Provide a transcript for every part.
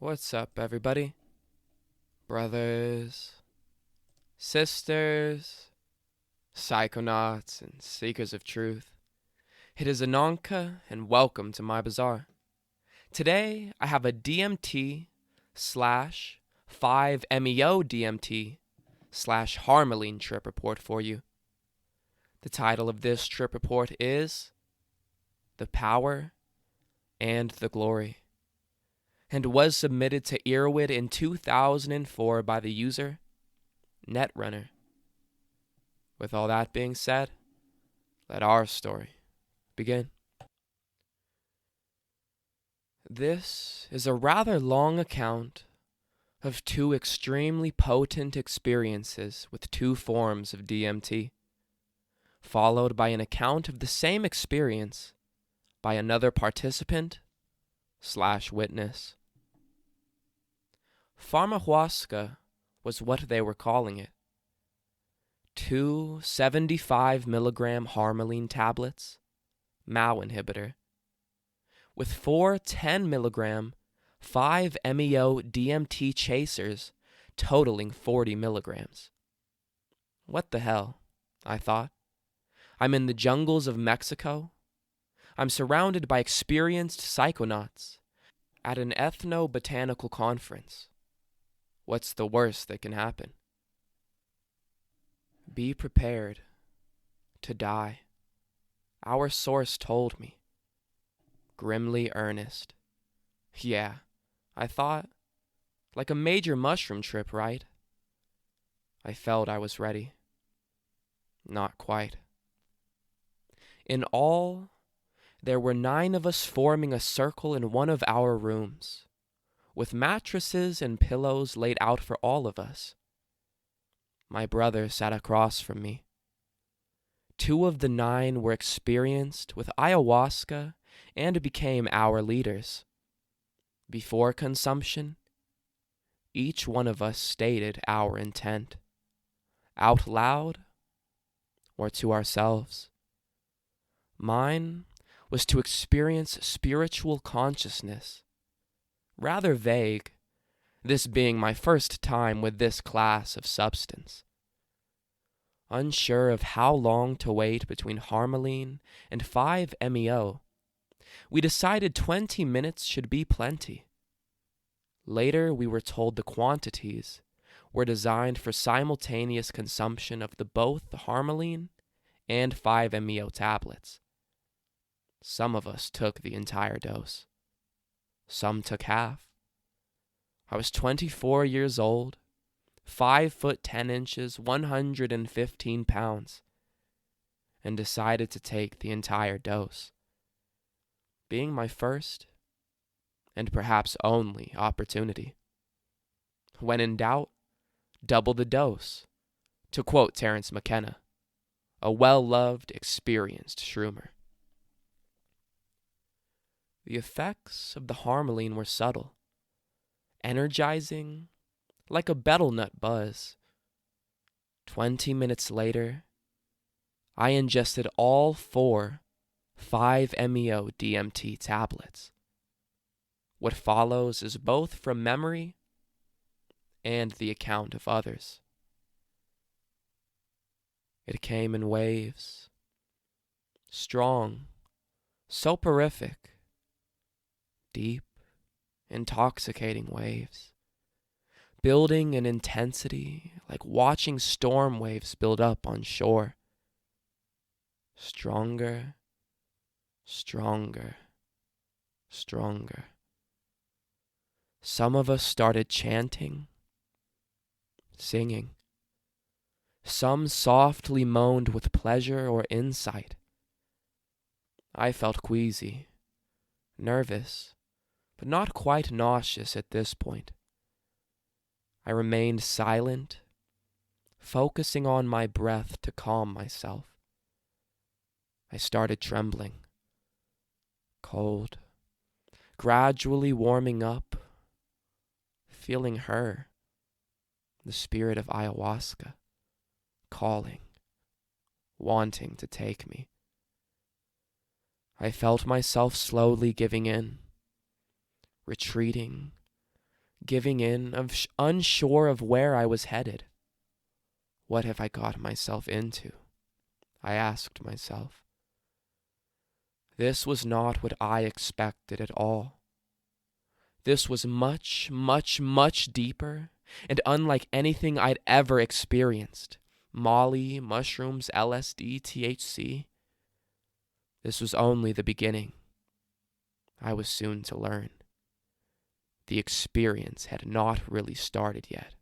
What's up, everybody? Brothers, sisters, psychonauts, and seekers of truth. It is Ananka, and welcome to my bazaar. Today, I have a DMT slash 5-MeO DMT slash Harmaline trip report for you. The title of this trip report is The Power and the Glory, and was submitted to Earwid in 2004 by the user Netrunner. With all that being said, let our story begin. This is a rather long account of two extremely potent experiences with two forms of DMT, followed by an account of the same experience by another participant / witness. Pharamwaska was what they were calling it. 2 75-milligram Harmaline tablets, MAO inhibitor, with 4 10-milligram 5-MeO DMT chasers totaling 40 milligrams. What the hell, I thought. I'm in the jungles of Mexico. I'm surrounded by experienced psychonauts at an ethno-botanical conference. What's the worst that can happen? Be prepared to die. Our source told me. Grimly earnest. Yeah, I thought. Like a major mushroom trip, right? I felt I was ready. Not quite. In all, there were 9 of us forming a circle in one of our rooms, with mattresses and pillows laid out for all of us. My brother sat across from me. 2 of the 9 were experienced with ayahuasca and became our leaders. Before consumption, each one of us stated our intent, out loud or to ourselves. Mine was to experience spiritual consciousness, rather vague, this being my first time with this class of substance. Unsure of how long to wait between Harmaline and 5-MeO, we decided 20 minutes should be plenty. Later, we were told the quantities were designed for simultaneous consumption of both the Harmaline and 5-MeO tablets. Some of us took the entire dose. Some took half. I was 24 years old, 5 foot 10 inches, 115 pounds, and decided to take the entire dose. Being my first, and perhaps only, opportunity. When in doubt, double the dose, to quote Terence McKenna, a well-loved, experienced shroomer. The effects of the Harmaline were subtle, energizing, like a betel nut buzz. 20 minutes later, I ingested all 4 5-MeO DMT tablets. What follows is both from memory and the account of others. It came in waves, strong, soporific, deep, intoxicating waves, building in intensity like watching storm waves build up on shore. Stronger, stronger, stronger. Some of us started chanting, singing. Some softly moaned with pleasure or insight. I felt queasy, nervous, but not quite nauseous at this point. I remained silent, focusing on my breath to calm myself. I started trembling, cold, gradually warming up, feeling her, the spirit of ayahuasca, calling, wanting to take me. I felt myself slowly giving in, retreating, giving in, unsure of where I was headed. What have I got myself into? I asked myself. This was not what I expected at all. This was much, much, much deeper and unlike anything I'd ever experienced. Molly, mushrooms, LSD, THC. This was only the beginning. I was soon to learn. The experience had not really started yet.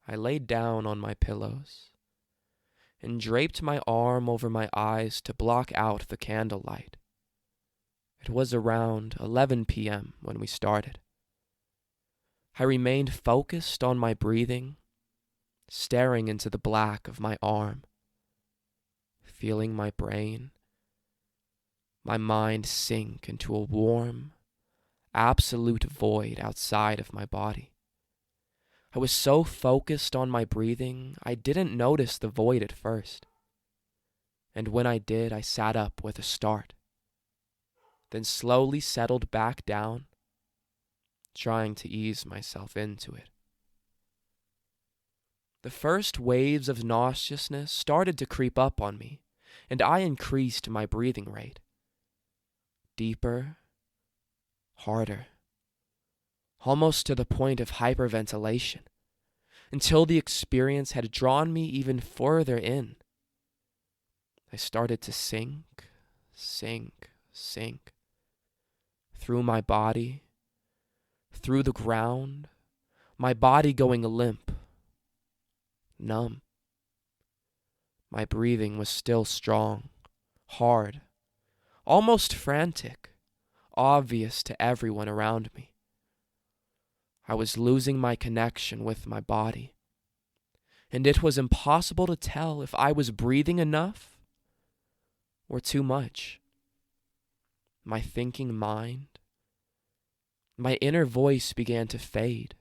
I laid down on my pillows and draped my arm over my eyes to block out the candlelight. It was around 11 p.m. when we started. I remained focused on my breathing, staring into the black of my arm, feeling my brain, my mind sink into a warm, absolute void outside of my body. I was so focused on my breathing, I didn't notice the void at first. And when I did, I sat up with a start, then slowly settled back down, trying to ease myself into it. The first waves of nauseousness started to creep up on me, and I increased my breathing rate. Deeper, harder, almost to the point of hyperventilation, until the experience had drawn me even further in. I started to sink, through my body, through the ground, my body going limp, numb. My breathing was still strong, hard, almost frantic, obvious to everyone around me. I was losing my connection with my body, and it was impossible to tell if I was breathing enough or too much. My thinking mind, my inner voice began to fade.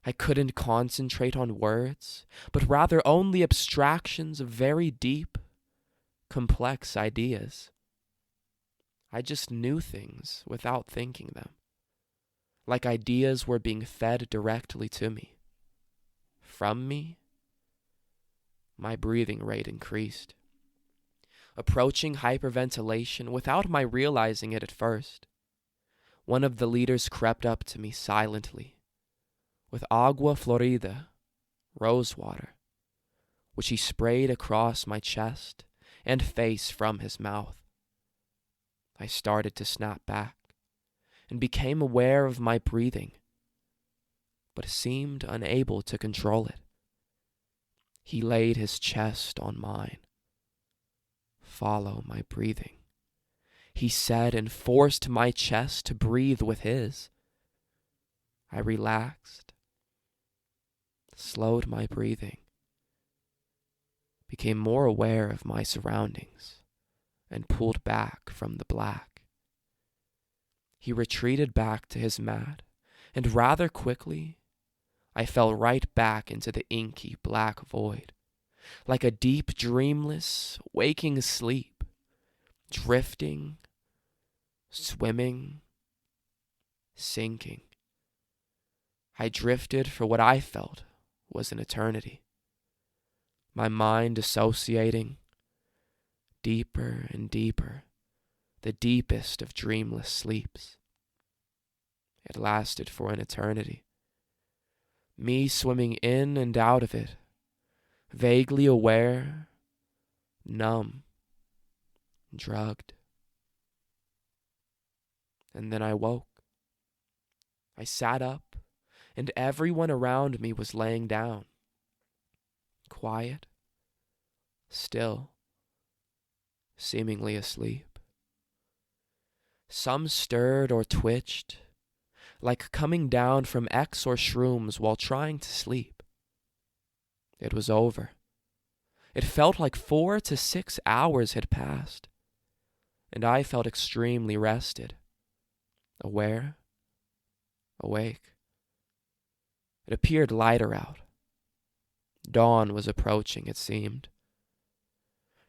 I couldn't concentrate on words, but rather only abstractions of very deep, complex ideas. I just knew things without thinking them, like ideas were being fed directly to me. From me, my breathing rate increased, approaching hyperventilation without my realizing it at first. One of the leaders crept up to me silently with agua florida, rose water, which he sprayed across my chest and face from his mouth. I started to snap back and became aware of my breathing, but seemed unable to control it. He laid his chest on mine. Follow my breathing, he said, and forced my chest to breathe with his. I relaxed, slowed my breathing, became more aware of my surroundings, and pulled back from the black. He retreated back to his mat, and rather quickly, I fell right back into the inky black void, like a deep, dreamless, waking sleep, drifting, swimming, sinking. I drifted for what I felt was an eternity, my mind associating deeper and deeper, the deepest of dreamless sleeps. It lasted for an eternity, me swimming in and out of it, vaguely aware, numb, drugged. And then I woke. I sat up, and everyone around me was laying down, quiet, still, seemingly asleep. Some stirred or twitched, like coming down from X or shrooms while trying to sleep. It was over. It felt like 4 to 6 hours had passed, and I felt extremely rested, aware, awake. It appeared lighter out. Dawn was approaching, it seemed.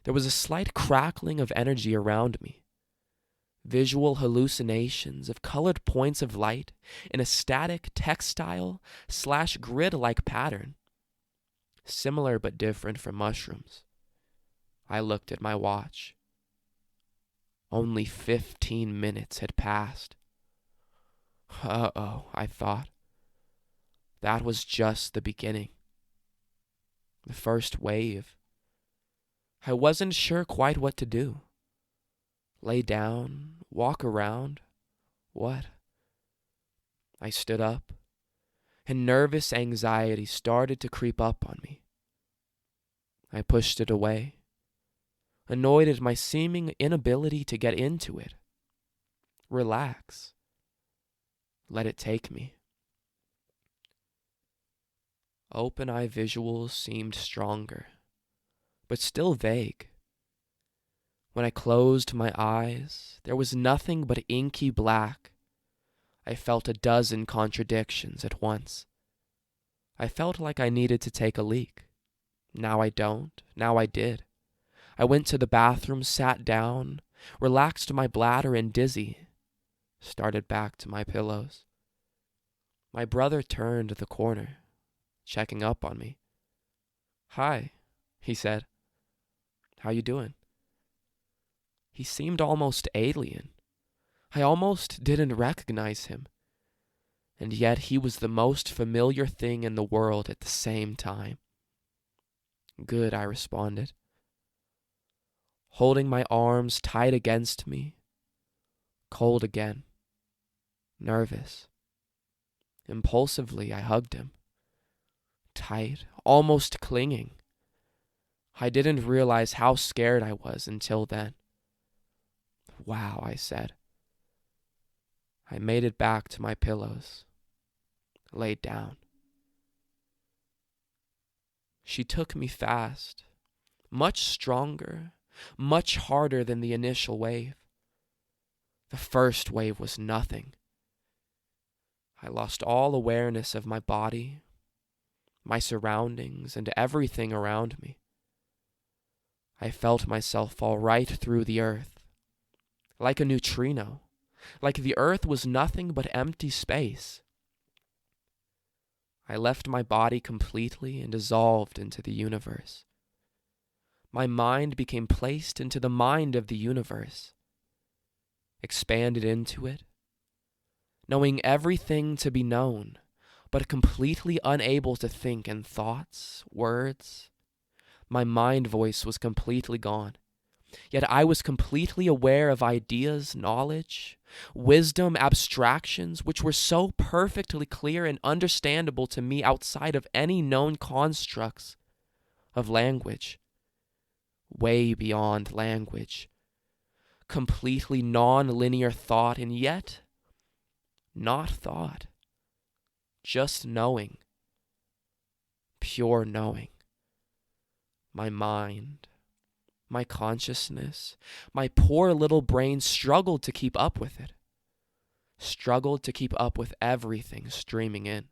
There was a slight crackling of energy around me, visual hallucinations of colored points of light in a static textile/grid-like pattern, similar but different from mushrooms. I looked at my watch. Only 15 minutes had passed. Uh-oh, I thought. That was just the beginning. The first wave. I wasn't sure quite what to do. Lay down, walk around, what? I stood up, and nervous anxiety started to creep up on me. I pushed it away, annoyed at my seeming inability to get into it. Relax. Let it take me. Open-eye visuals seemed stronger, but still vague. When I closed my eyes, there was nothing but inky black. I felt a dozen contradictions at once. I felt like I needed to take a leak. Now I don't. Now I did. I went to the bathroom, sat down, relaxed my bladder and dizzy, started back to my pillows. My brother turned the corner, checking up on me. "Hi," he said. "How you doing?" He seemed almost alien. I almost didn't recognize him. And yet he was the most familiar thing in the world at the same time. "Good," I responded. Holding my arms tight against me, cold again, nervous. Impulsively, I hugged him. Tight, almost clinging. I didn't realize how scared I was until then. "Wow," I said. I made it back to my pillows, laid down. She took me fast, much stronger, much harder than the initial wave. The first wave was nothing. I lost all awareness of my body, my surroundings, and everything around me. I felt myself fall right through the earth, like a neutrino, like the earth was nothing but empty space. I left my body completely and dissolved into the universe. My mind became placed into the mind of the universe, expanded into it, knowing everything to be known, but completely unable to think in thoughts, words. My mind voice was completely gone. Yet I was completely aware of ideas, knowledge, wisdom, abstractions, which were so perfectly clear and understandable to me outside of any known constructs of language. Way beyond language. Completely non-linear thought, and yet not thought. Just knowing. Pure knowing. My mind, my consciousness, my poor little brain struggled to keep up with it. Struggled to keep up with everything streaming in.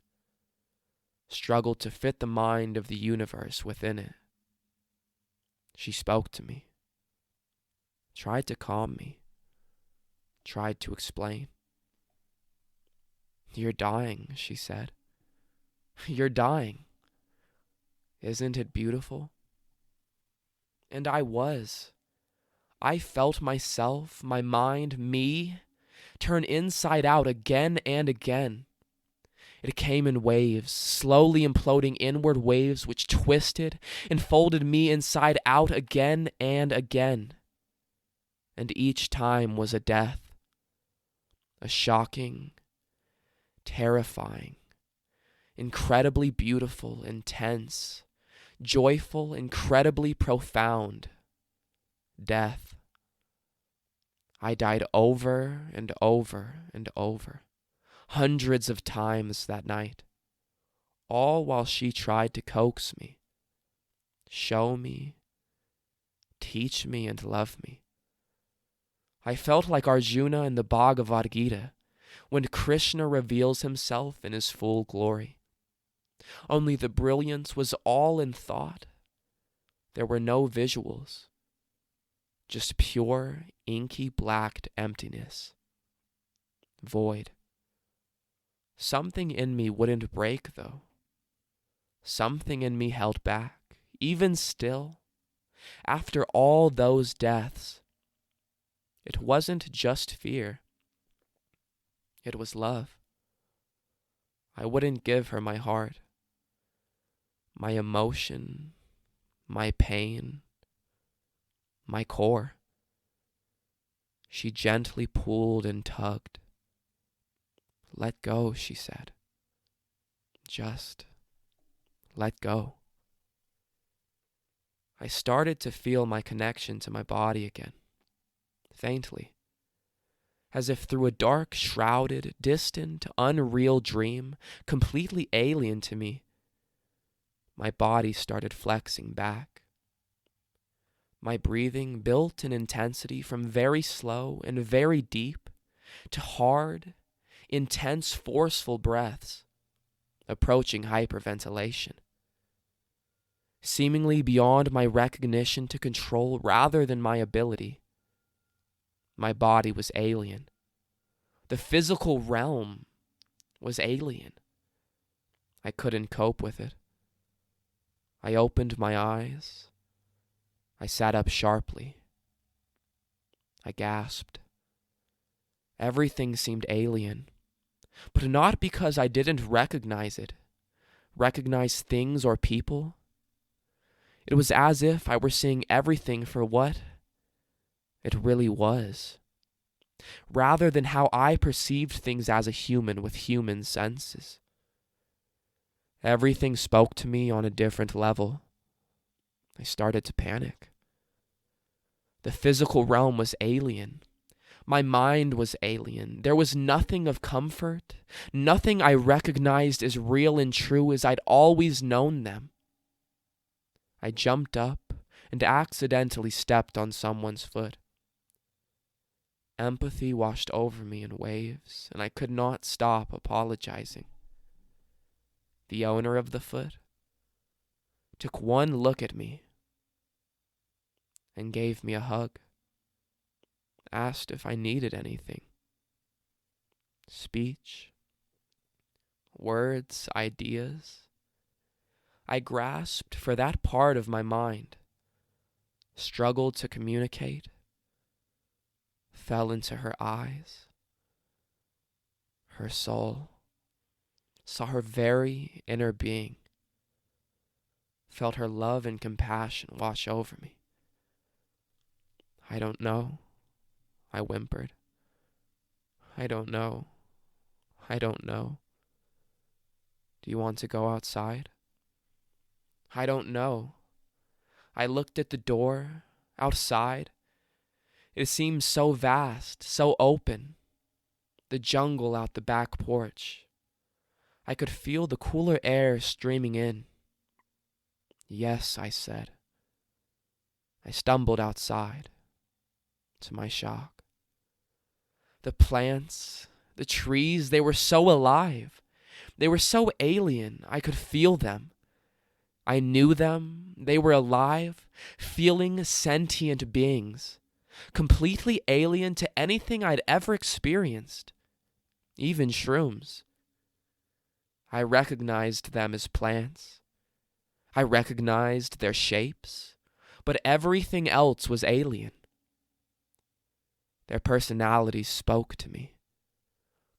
Struggled to fit the mind of the universe within it. She spoke to me. Tried to calm me. Tried to explain. "You're dying," she said. "You're dying. Isn't it beautiful?" And I was. I felt myself, my mind, me, turn inside out again and again. It came in waves, slowly imploding inward waves which twisted and folded me inside out again and again. And each time was a death. A shocking, terrifying, incredibly beautiful, intense, joyful, incredibly profound death. I died over and over and over, hundreds of times that night, all while she tried to coax me, show me, teach me, and love me. I felt like Arjuna in the Bhagavad Gita, when Krishna reveals himself in his full glory. Only the brilliance was all in thought. There were no visuals, Just pure, inky black emptiness. Void. Something in me wouldn't break, though. Something in me held back, even still. After all those deaths, it wasn't just fear. It was love. I wouldn't give her my heart, my emotion, my pain, my core. She gently pulled and tugged. Let go, she said. Just let go. I started to feel my connection to my body again, faintly, as if through a dark, shrouded, distant, unreal dream, completely alien to me. My body started flexing back. My breathing built in intensity from very slow and very deep to hard, intense, forceful breaths, approaching hyperventilation. Seemingly beyond my recognition to control rather than my ability. My body was alien. The physical realm was alien. I couldn't cope with it. I opened my eyes. I sat up sharply. I gasped. Everything seemed alien, but not because I didn't recognize it, recognize things or people. It was as if I were seeing everything for what it really was, rather than how I perceived things as a human with human senses. Everything spoke to me on a different level. I started to panic. The physical realm was alien. My mind was alien. There was nothing of comfort, nothing I recognized as real and true as I'd always known them. I jumped up and accidentally stepped on someone's foot. Empathy washed over me in waves, and I could not stop apologizing. The owner of the foot took one look at me and gave me a hug, asked if I needed anything. Speech, words, ideas. I grasped for that part of my mind, struggled to communicate, fell into her eyes, her soul, saw her very inner being, felt her love and compassion wash over me. I don't know, I whimpered. I don't know. I don't know. Do you want to go outside? I don't know. I looked at the door, outside. It seemed so vast, so open. The jungle out the back porch. I could feel the cooler air streaming in. Yes, I said. I stumbled outside, to my shock. The plants, the trees, they were so alive. They were so alien, I could feel them. I knew them. They were alive, feeling sentient beings, completely alien to anything I'd ever experienced, even shrooms. I recognized them as plants. I recognized their shapes, but everything else was alien. Their personalities spoke to me,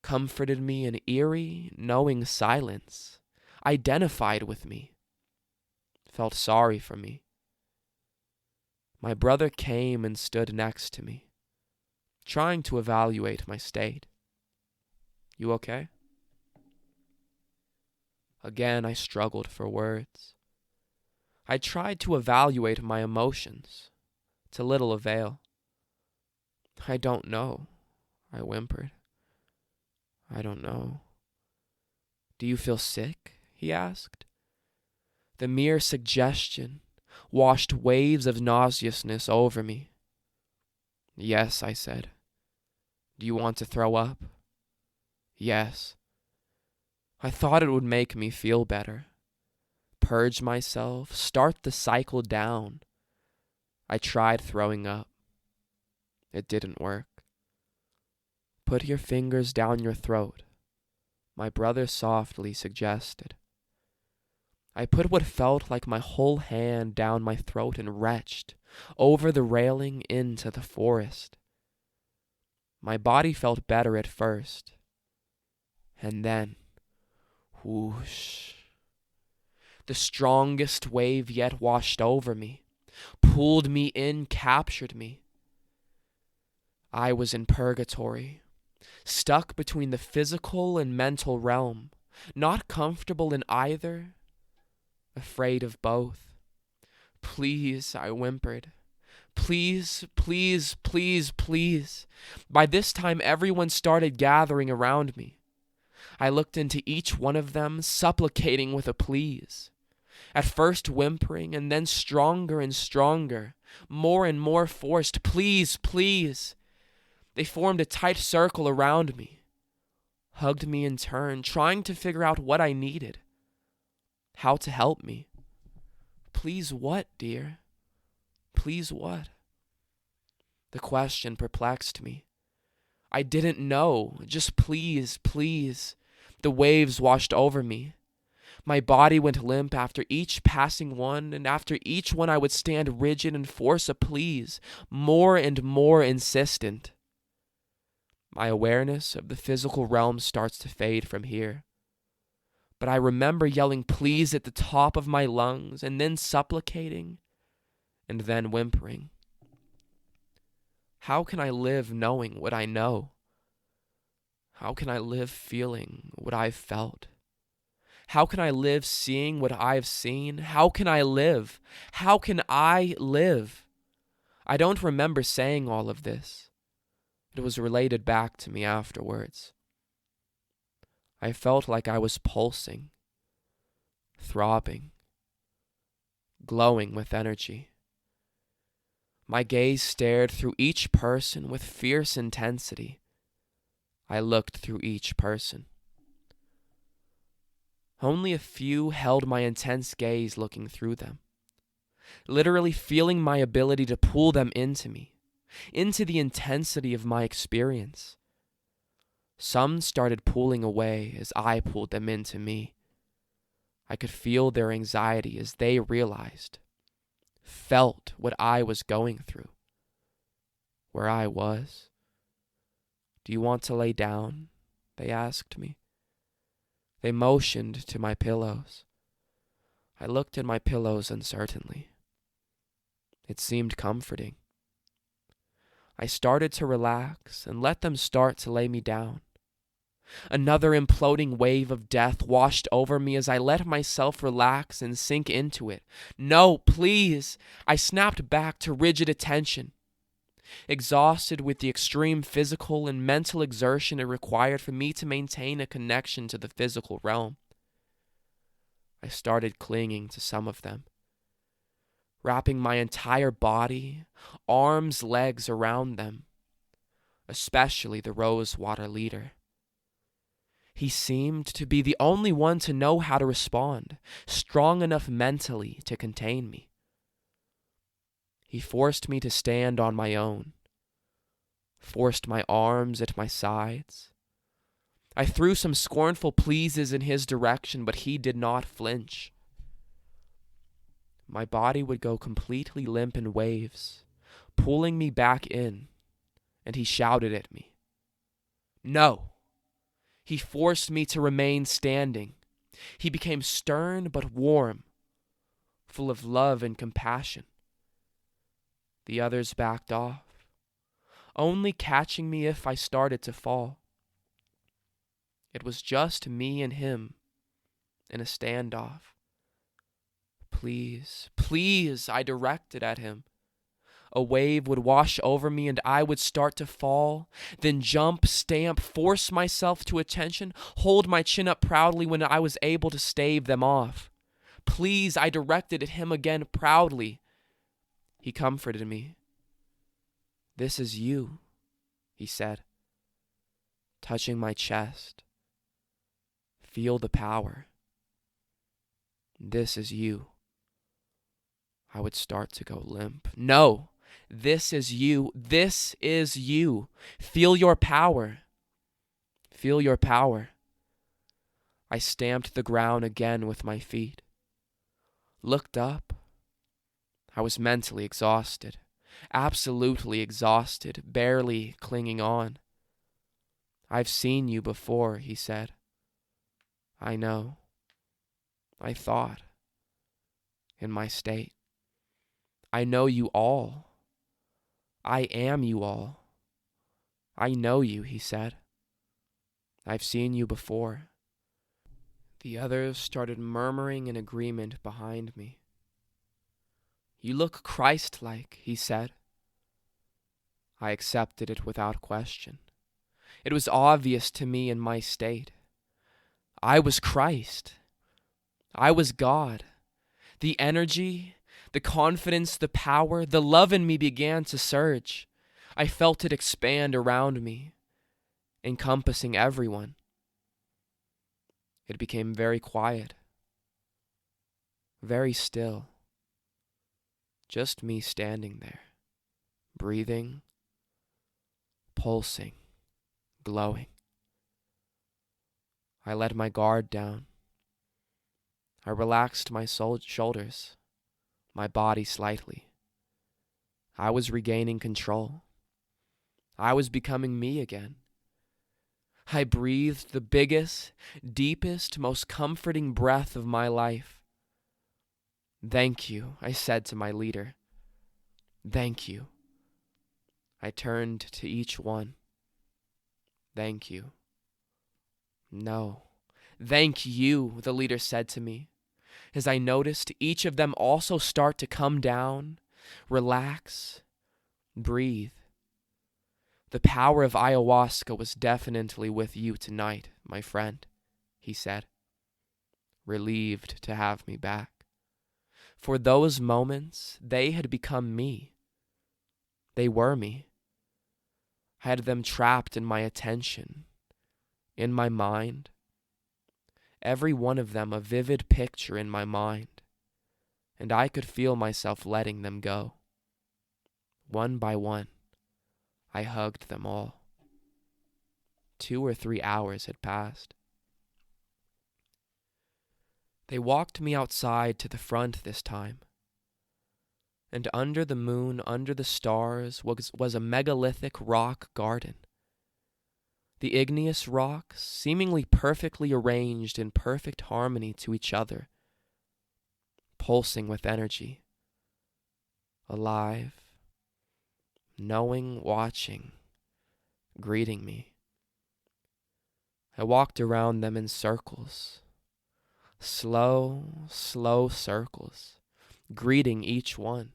comforted me in eerie, knowing silence, identified with me, felt sorry for me. My brother came and stood next to me, trying to evaluate my state. You okay? Again, I struggled for words. I tried to evaluate my emotions, to little avail. I don't know, I whimpered. I don't know. Do you feel sick? He asked. The mere suggestion washed waves of nauseousness over me. Yes, I said. Do you want to throw up? Yes. I thought it would make me feel better. Purge myself, start the cycle down. I tried throwing up. It didn't work. Put your fingers down your throat, my brother softly suggested. I put what felt like my whole hand down my throat and retched over the railing into the forest. My body felt better at first, and then, whoosh, the strongest wave yet washed over me, pulled me in, captured me. I was in purgatory, stuck between the physical and mental realm, not comfortable in either, afraid of both. Please, I whimpered. Please, please, please, please. By this time, everyone started gathering around me. I looked into each one of them, supplicating with a please. At first whimpering, and then stronger and stronger, more and more forced. Please, please. They formed a tight circle around me, hugged me in turn, trying to figure out what I needed, how to help me. Please what, dear? Please what? The question perplexed me. I didn't know. Just please, please. The waves washed over me. My body went limp after each passing one, and after each one I would stand rigid and force a please, more and more insistent. My awareness of the physical realm starts to fade from here. But I remember yelling please at the top of my lungs, and then supplicating, and then whimpering. How can I live knowing what I know? How can I live feeling what I've felt? How can I live seeing what I've seen? How can I live? How can I live? I don't remember saying all of this. It was related back to me afterwards. I felt like I was pulsing, throbbing, glowing with energy. My gaze stared through each person with fierce intensity. I looked through each person. Only a few held my intense gaze looking through them, literally feeling my ability to pull them into me, into the intensity of my experience. Some started pulling away as I pulled them into me. I could feel their anxiety as they realized, felt what I was going through, where I was. Do you want to lay down? They asked me. They motioned to my pillows. I looked at my pillows uncertainly. It seemed comforting. I started to relax and let them start to lay me down. Another imploding wave of death washed over me as I let myself relax and sink into it. No, please! I snapped back to rigid attention, exhausted with the extreme physical and mental exertion it required for me to maintain a connection to the physical realm. I started clinging to some of them, wrapping my entire body, arms, legs around them, especially the rosewater leader. He seemed to be the only one to know how to respond, strong enough mentally to contain me. He forced me to stand on my own, forced my arms at my sides. I threw some scornful pleases in his direction, but he did not flinch. My body would go completely limp in waves, pulling me back in, and he shouted at me. No! He forced me to remain standing. He became stern but warm, full of love and compassion. The others backed off, only catching me if I started to fall. It was just me and him in a standoff. Please, please, I directed at him. A wave would wash over me and I would start to fall, then jump, stamp, force myself to attention, hold my chin up proudly when I was able to stave them off. Please, I directed at him again proudly. He comforted me. This is you, he said, touching my chest. Feel the power. This is you. I would start to go limp. No! This is you. This is you. Feel your power. Feel your power. I stamped the ground again with my feet. Looked up. I was mentally exhausted. Absolutely exhausted, barely clinging on. I've seen you before, he said. I know. I thought. In my state. I know you all. I am you all. I know you, he said. I've seen you before. The others started murmuring in agreement behind me. You look Christ-like, he said. I accepted it without question. It was obvious to me in my state. I was Christ. I was God. The energy, the confidence, the power, the love in me began to surge. I felt it expand around me, encompassing everyone. It became very quiet, very still. Just me standing there, breathing, pulsing, glowing. I let my guard down. I relaxed my shoulders, my body slightly. I was regaining control. I was becoming me again. I breathed the biggest, deepest, most comforting breath of my life. Thank you, I said to my leader. Thank you. I turned to each one. Thank you. No. Thank you, the leader said to me, as I noticed each of them also start to come down, relax, breathe. The power of ayahuasca was definitely with you tonight, my friend, he said, relieved to have me back. For those moments, they had become me. They were me. I had them trapped in my attention, in my mind. Every one of them a vivid picture in my mind, and I could feel myself letting them go. One by one, I hugged them all. 2 or 3 hours had passed. They walked me outside to the front this time, and under the moon, under the stars, was a megalithic rock garden. The igneous rocks, seemingly perfectly arranged in perfect harmony to each other, pulsing with energy, alive, knowing, watching, greeting me. I walked around them in circles, slow, slow circles, greeting each one,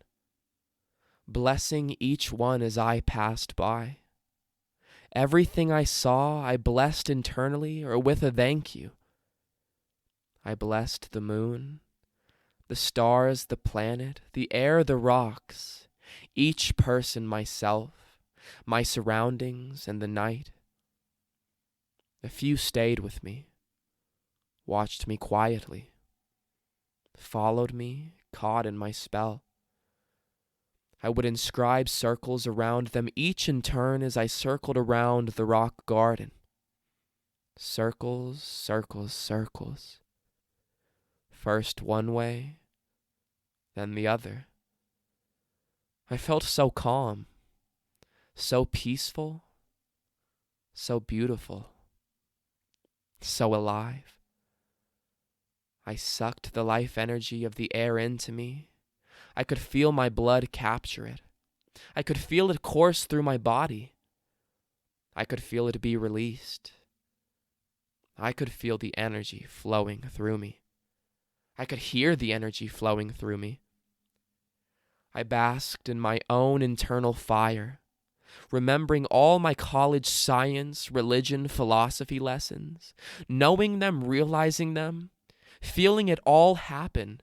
blessing each one as I passed by. Everything I saw, I blessed internally or with a thank you. I blessed the moon, the stars, the planet, the air, the rocks, each person, myself, my surroundings, and the night. A few stayed with me, watched me quietly, followed me, caught in my spell. I would inscribe circles around them, each in turn as I circled around the rock garden. Circles, circles, circles. First one way, then the other. I felt so calm, so peaceful, so beautiful, so alive. I sucked the life energy of the air into me. I could feel my blood capture it. I could feel it course through my body. I could feel it be released. I could feel the energy flowing through me. I could hear the energy flowing through me. I basked in my own internal fire, remembering all my college science, religion, philosophy lessons, knowing them, realizing them, feeling it all happen,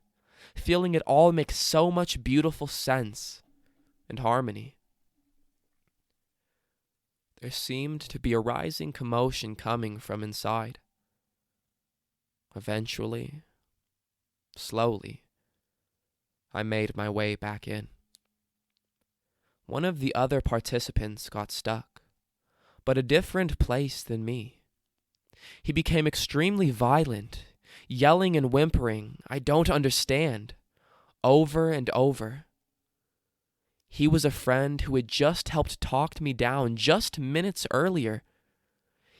feeling it all make so much beautiful sense and harmony. There seemed to be a rising commotion coming from inside. Eventually, slowly, I made my way back in. One of the other participants got stuck, but a different place than me. He became extremely violent, yelling and whimpering, "I don't understand," over and over. He was a friend who had just helped talk me down just minutes earlier.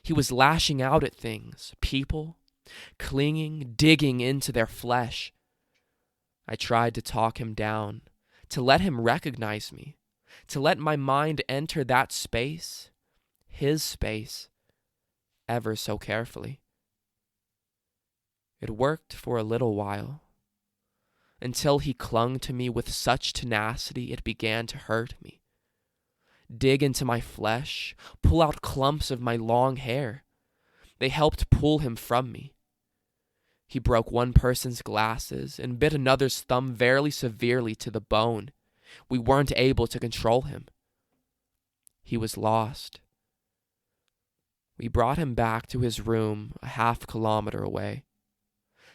He was lashing out at things, people, clinging, digging into their flesh. I tried to talk him down, to let him recognize me, to let my mind enter that space, his space, ever so carefully. It worked for a little while, until he clung to me with such tenacity it began to hurt me. Dig into my flesh, pull out clumps of my long hair. They helped pull him from me. He broke one person's glasses and bit another's thumb very severely to the bone. We weren't able to control him. He was lost. We brought him back to his room a half-kilometer away,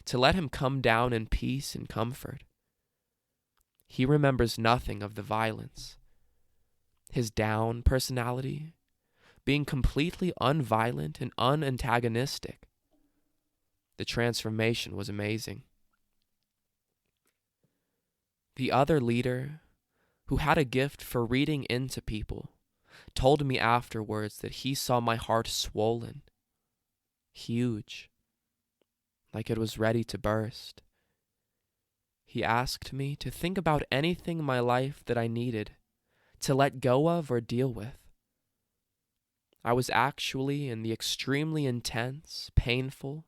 to let him come down in peace and comfort. He remembers nothing of the violence. His down personality, being completely unviolent and unantagonistic. The transformation was amazing. The other leader, who had a gift for reading into people, told me afterwards that he saw my heart swollen, huge, like it was ready to burst. He asked me to think about anything in my life that I needed to let go of or deal with. I was actually in the extremely intense, painful,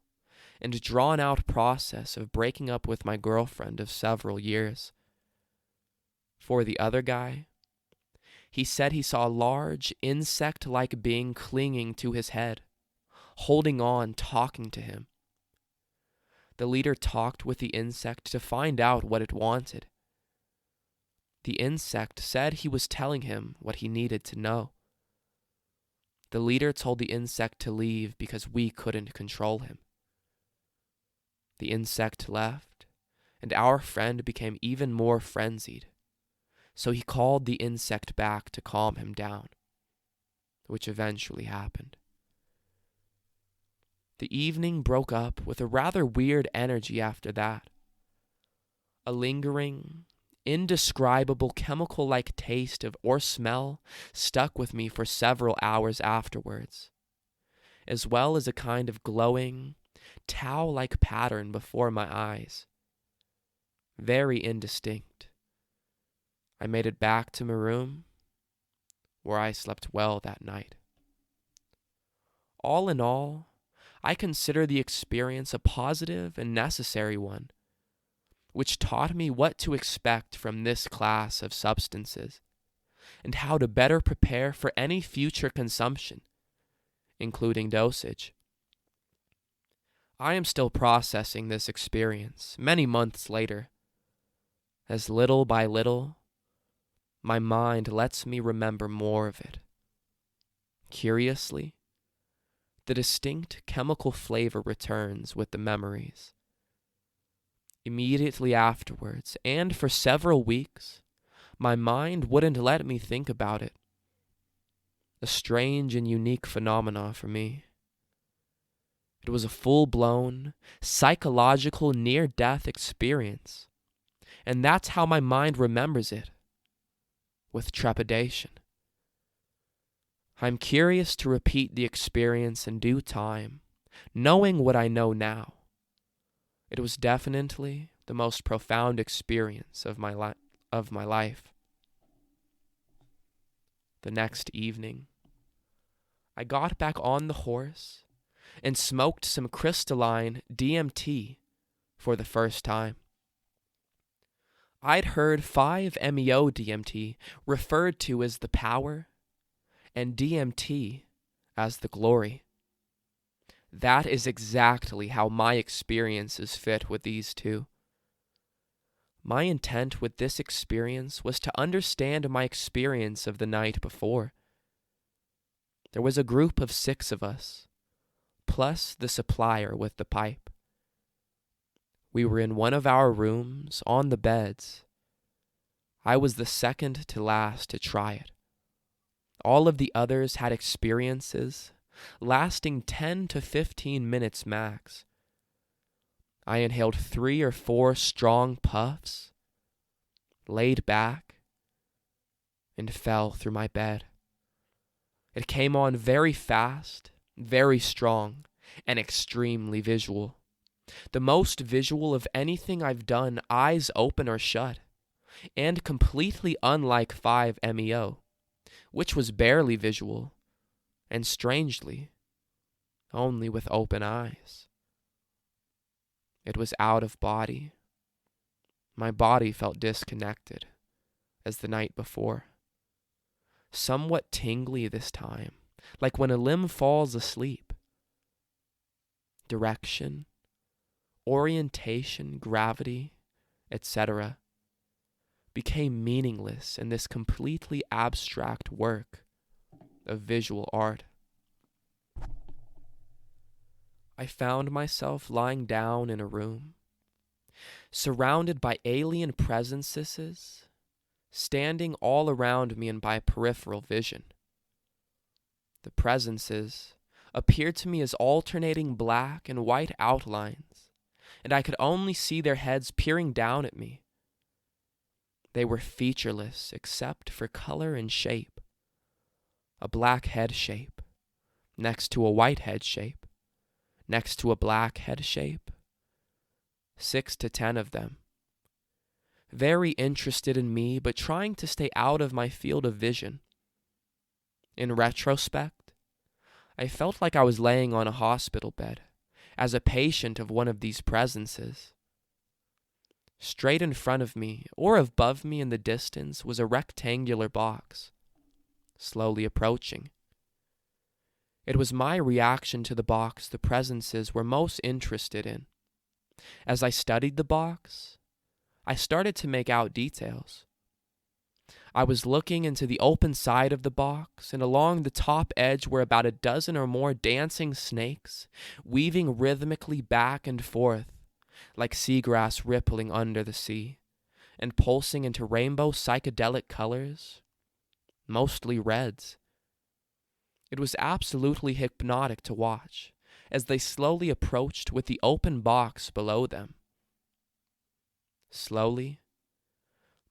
and drawn-out process of breaking up with my girlfriend of several years. For the other guy, he said he saw a large, insect-like being clinging to his head, holding on, talking to him. The leader talked with the insect to find out what it wanted. The insect said he was telling him what he needed to know. The leader told the insect to leave because we couldn't control him. The insect left, and our friend became even more frenzied. So he called the insect back to calm him down, which eventually happened. The evening broke up with a rather weird energy after that. A lingering, indescribable chemical-like taste of or smell stuck with me for several hours afterwards, as well as a kind of glowing, towel-like pattern before my eyes. Very indistinct. I made it back to my room, where I slept well that night. All in all, I consider the experience a positive and necessary one, which taught me what to expect from this class of substances, and how to better prepare for any future consumption, including dosage. I am still processing this experience many months later, as little by little, my mind lets me remember more of it. Curiously, the distinct chemical flavor returns with the memories. Immediately afterwards, and for several weeks, my mind wouldn't let me think about it. A strange and unique phenomenon for me. It was a full-blown, psychological near-death experience, and that's how my mind remembers it, with trepidation. I'm curious to repeat the experience in due time, knowing what I know now. It was definitely the most profound experience of my life. The next evening, I got back on the horse and smoked some crystalline DMT for the first time. I'd heard 5-MeO-DMT referred to as the power and DMT as the glory. That is exactly how my experiences fit with these two. My intent with this experience was to understand my experience of the night before. There was a group of 6 of us, plus the supplier with the pipe. We were in one of our rooms on the beds. I was the second to last to try it. All of the others had experiences lasting 10 to 15 minutes max. I inhaled 3 or 4 strong puffs, laid back, and fell through my bed. It came on very fast, very strong, and extremely visual. The most visual of anything I've done, eyes open or shut, and completely unlike 5-MeO, which was barely visual, and strangely, only with open eyes. It was out of body. My body felt disconnected, as the night before. Somewhat tingly this time, like when a limb falls asleep. Direction, orientation, gravity, etc., became meaningless in this completely abstract work of visual art. I found myself lying down in a room, surrounded by alien presences, standing all around me in my peripheral vision. The presences appeared to me as alternating black and white outlines, and I could only see their heads peering down at me. They were featureless except for color and shape. A black head shape, next to a white head shape, next to a black head shape. 6 to 10 of them. Very interested in me, but trying to stay out of my field of vision. In retrospect, I felt like I was laying on a hospital bed, as a patient of one of these presences. Straight in front of me, or above me in the distance, was a rectangular box, slowly approaching. It was my reaction to the box the presences were most interested in. As I studied the box, I started to make out details. I was looking into the open side of the box, and along the top edge were about a dozen or more dancing snakes, weaving rhythmically back and forth, like seagrass rippling under the sea, and pulsing into rainbow psychedelic colors, mostly reds. It was absolutely hypnotic to watch, as they slowly approached with the open box below them. Slowly,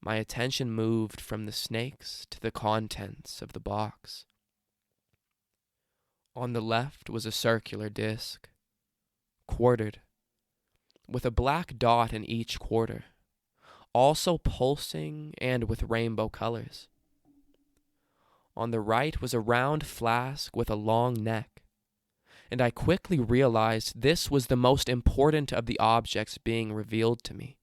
my attention moved from the snakes to the contents of the box. On the left was a circular disc, quartered, with a black dot in each quarter, also pulsing and with rainbow colors. On the right was a round flask with a long neck, and I quickly realized this was the most important of the objects being revealed to me.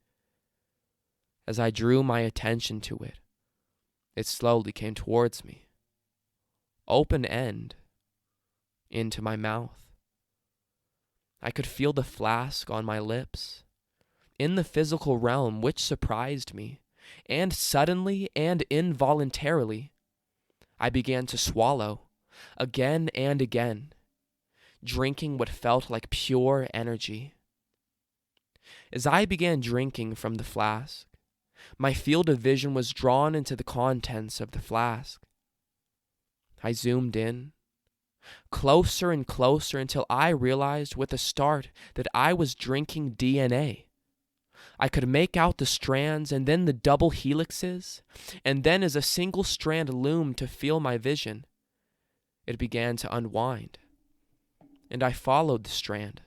As I drew my attention to it, it slowly came towards me, open end, into my mouth. I could feel the flask on my lips, in the physical realm, which surprised me, and suddenly and involuntarily, I began to swallow, again and again, drinking what felt like pure energy. As I began drinking from the flask, my field of vision was drawn into the contents of the flask. I zoomed in, closer and closer, until I realized with a start that I was drinking DNA. I could make out the strands and then the double helixes, and then as a single strand loomed to feel my vision, it began to unwind, and I followed the strand,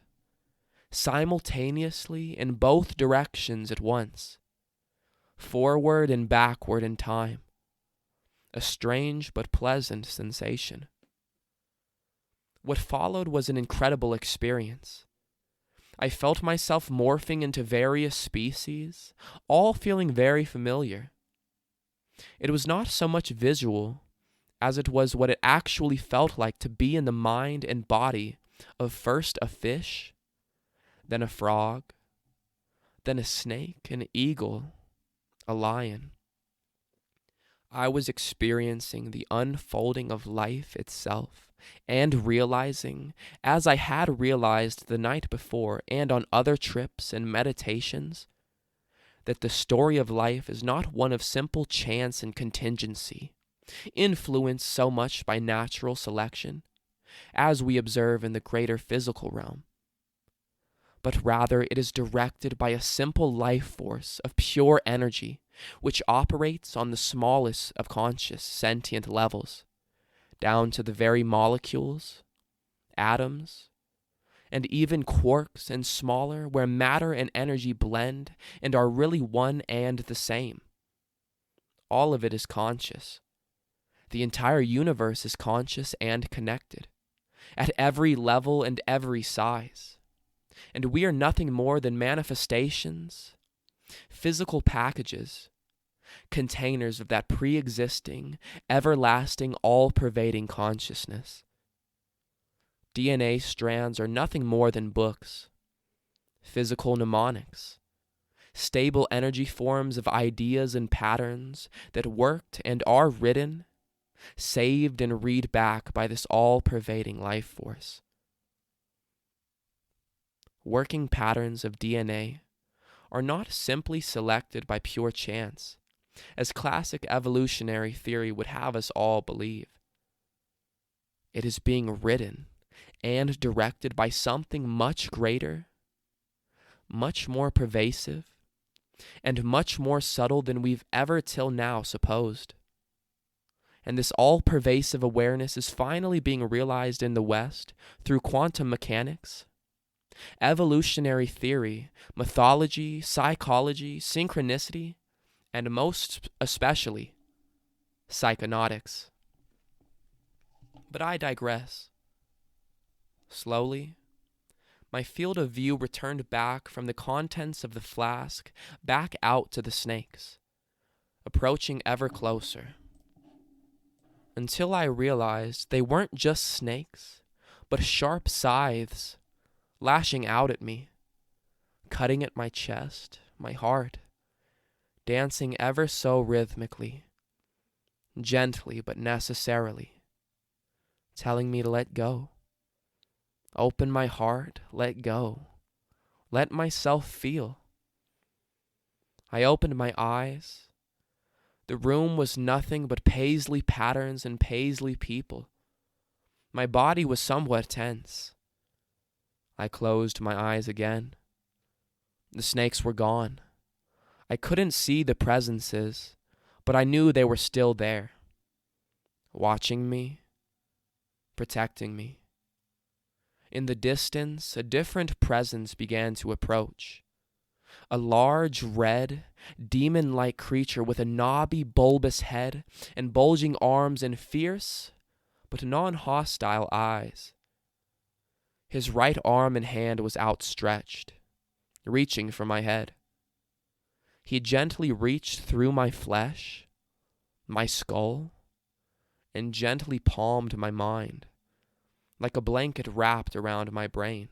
simultaneously in both directions at once, forward and backward in time, a strange but pleasant sensation. What followed was an incredible experience. I felt myself morphing into various species, all feeling very familiar. It was not so much visual as it was what it actually felt like to be in the mind and body of first a fish, then a frog, then a snake, an eagle, a lion. I was experiencing the unfolding of life itself, and realizing, as I had realized the night before and on other trips and meditations, that the story of life is not one of simple chance and contingency, influenced so much by natural selection, as we observe in the greater physical realm, but rather it is directed by a simple life force of pure energy which operates on the smallest of conscious sentient levels, down to the very molecules, atoms, and even quarks and smaller, where matter and energy blend and are really one and the same. All of it is conscious. The entire universe is conscious and connected, at every level and every size. And we are nothing more than manifestations, physical packages, containers of that pre-existing, everlasting, all-pervading consciousness. DNA strands are nothing more than books, physical mnemonics, stable energy forms of ideas and patterns that worked and are written, saved and read back by this all-pervading life force. Working patterns of DNA are not simply selected by pure chance, as classic evolutionary theory would have us all believe. It is being written and directed by something much greater, much more pervasive, and much more subtle than we've ever till now supposed. And this all-pervasive awareness is finally being realized in the West through quantum mechanics, evolutionary theory, mythology, psychology, synchronicity, and most especially, psychonautics. But I digress. Slowly, my field of view returned back from the contents of the flask back out to the snakes, approaching ever closer, until I realized they weren't just snakes, but sharp scythes lashing out at me, cutting at my chest, my heart, dancing ever so rhythmically, gently but necessarily, telling me to let go. Open my heart, let go, let myself feel. I opened my eyes. The room was nothing but paisley patterns and paisley people. My body was somewhat tense. I closed my eyes again. The snakes were gone. I couldn't see the presences, but I knew they were still there, watching me, protecting me. In the distance, a different presence began to approach. A large, red, demon-like creature with a knobby, bulbous head and bulging arms and fierce, but non-hostile eyes. His right arm and hand was outstretched, reaching for my head. He gently reached through my flesh, my skull, and gently palmed my mind, like a blanket wrapped around my brain.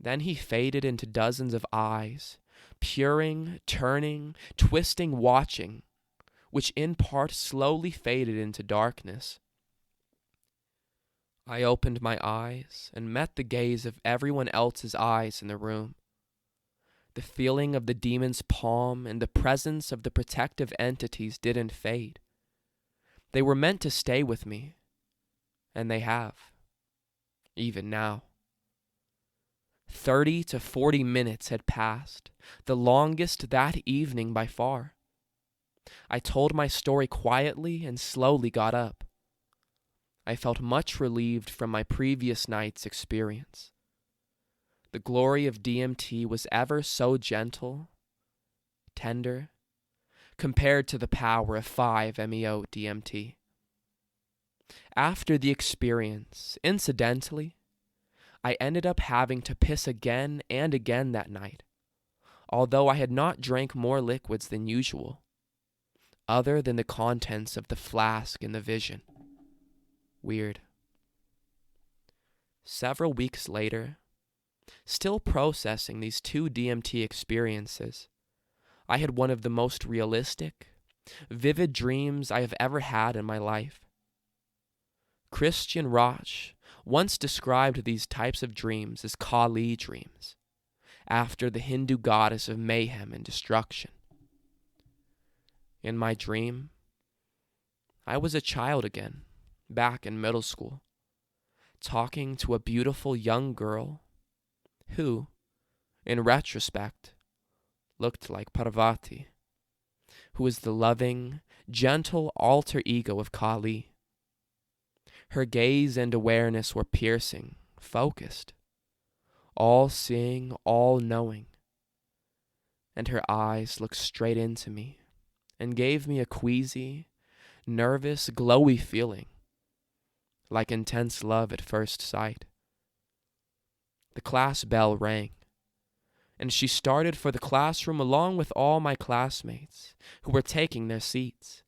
Then he faded into dozens of eyes, peering, turning, twisting, watching, which in part slowly faded into darkness. I opened my eyes and met the gaze of everyone else's eyes in the room. The feeling of the demon's palm and the presence of the protective entities didn't fade. They were meant to stay with me, and they have, even now. 30 to 40 minutes had passed, the longest that evening by far. I told my story quietly and slowly got up. I felt much relieved from my previous night's experience. The glory of DMT was ever so gentle, tender, compared to the power of 5-MeO DMT. After the experience, incidentally, I ended up having to piss again and again that night, although I had not drank more liquids than usual, other than the contents of the flask in the vision. Weird. Several weeks later, still processing these 2 DMT experiences, I had one of the most realistic, vivid dreams I have ever had in my life. Christian Roch once described these types of dreams as Kali dreams, after the Hindu goddess of mayhem and destruction. In my dream, I was a child again, back in middle school, talking to a beautiful young girl who, in retrospect, looked like Parvati, who was the loving, gentle alter ego of Kali. Her gaze and awareness were piercing, focused, all-seeing, all-knowing, and her eyes looked straight into me and gave me a queasy, nervous, glowy feeling, like intense love at first sight. The class bell rang, and she started for the classroom along with all my classmates who were taking their seats.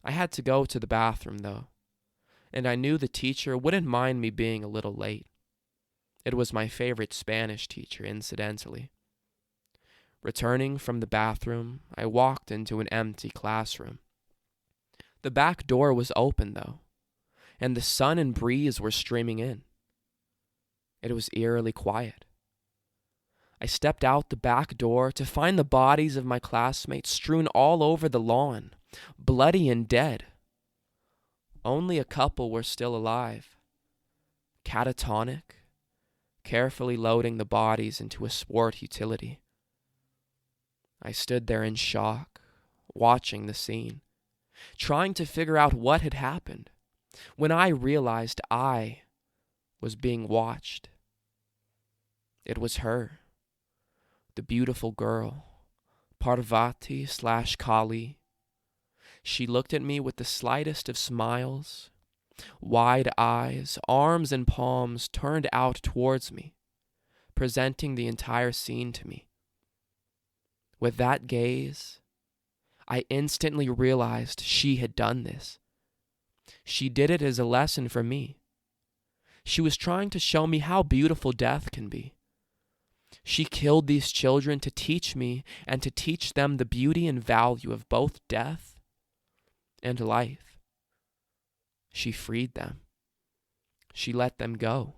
I had to go to the bathroom, though, and I knew the teacher wouldn't mind me being a little late. It was my favorite Spanish teacher, incidentally. Returning from the bathroom, I walked into an empty classroom. The back door was open, though, and the sun and breeze were streaming in. It was eerily quiet. I stepped out the back door to find the bodies of my classmates strewn all over the lawn, bloody and dead. Only a couple were still alive, catatonic, carefully loading the bodies into a sport utility. I stood there in shock, watching the scene, trying to figure out what had happened, when I realized I was being watched. It was her, the beautiful girl, Parvati/Kali. She looked at me with the slightest of smiles, wide eyes, arms and palms turned out towards me, presenting the entire scene to me. With that gaze, I instantly realized she had done this. She did it as a lesson for me. She was trying to show me how beautiful death can be. She killed these children to teach me and to teach them the beauty and value of both death and life. She freed them. She let them go.